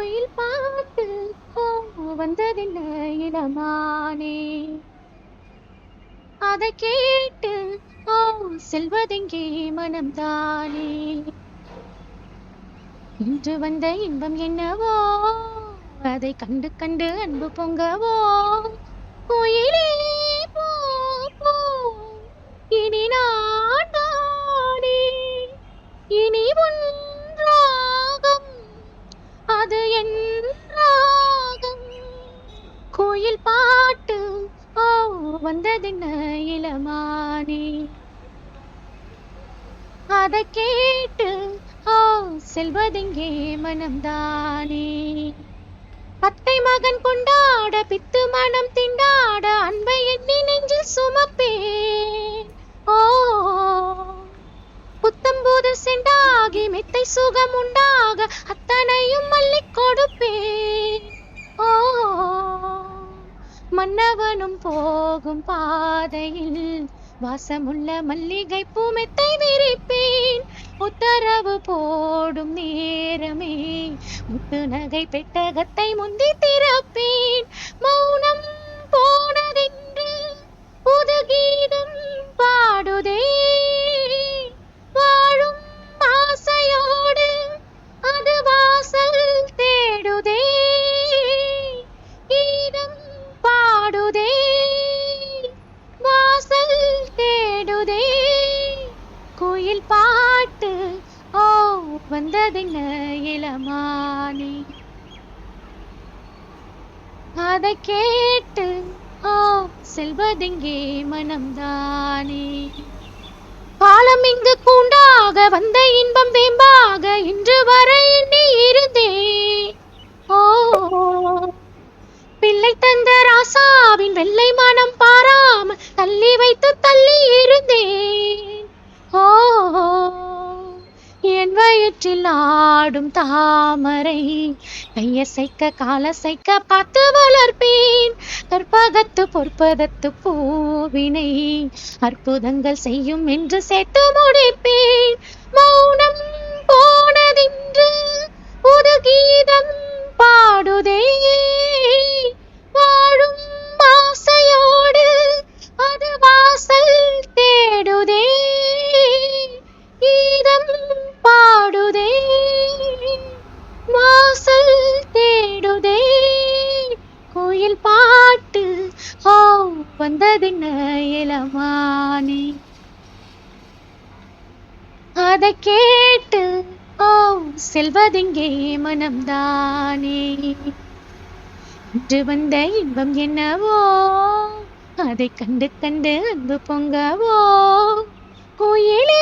கோயில் பாட்டு வந்ததென்ன இளமானே, அதை கேட்டு செல்வதெங்கே மனம்தானே. இன்று வந்த இன்பம் என்னவோ, அதை கண்டு கண்டு அன்பு பொங்கவோ. கோயிலே போ போ, இனி நான் தானே, இனி உன் ராகம், அது என் ராகம். கோயில் பாட்டு வந்ததென்ன இளமானே, அதை கேட்டு செல்வதெங்கே மனம்தானே. அத்தை மகன் கொண்டாட பித்து மனம் திண்டாட, அன்பை எண்ணி நெஞ்சில் சுமப்பேன். ஓ புத்தம்போது செண்டாகி மெத்தை சுகம் உண்டாக, அத்தனையும் மல்லி கொடுப்பேன். ஓ மன்னவனும் போகும் பாதையில் வாசமுள்ள மல்லிகை பூ மெத்தை விரிப்பேன். உத்தரவு போடும் நேரமே முத்து நகை பெட்டகத்தை முந்தி திறப்பேன். மௌனம் போனதென்று புது கீதம் பாடுதே, வாழும் ஆசையோடு அது வாசல் தேடுதே. கீதம் பாடுதே, வாசல் தேடுதே. கோயில் பாட்டு வந்ததென்ன இளமானே, அதை கேட்டு செல்வதெங்கே மனம்தானே. காலம் இங்கு கூண்டாக வந்த இன்பம் வேம்பாக, இன்று வரை எண்ணி இருந்தேன். ஓ பிள்ளை தந்த ராசாவின் வெள்ளை மனம் பாராமல் தள்ளி வைத்து தள்ளி இருந்தேன். ஓ என் வயிற்றில் ஆடும் தாமரை கையசைக்க காலசைக்க பார்த்து வளர்ப்பேன். கற்பகத்து பொற்பதத்து பூவினை அற்புதங்கள் செய்யும் என்று சேர்த்து முடிப்பேன். மௌனம் போனதென்று புது கீதம் பாடுதே, வாழும் ஆசையோடு அது வாசல் தேடுதே. கீதம் பாடுதே, வாசல் தேடுதே. கோயில் பாட்டு வந்ததென்ன இளமானே, அதை கேட்டு செல்வதெங்கே மனம்தானே. இன்று வந்த இன்பம் என்னவோ, அதை கண்டு கண்டு அன்பு பொங்கவோ. கோயிலே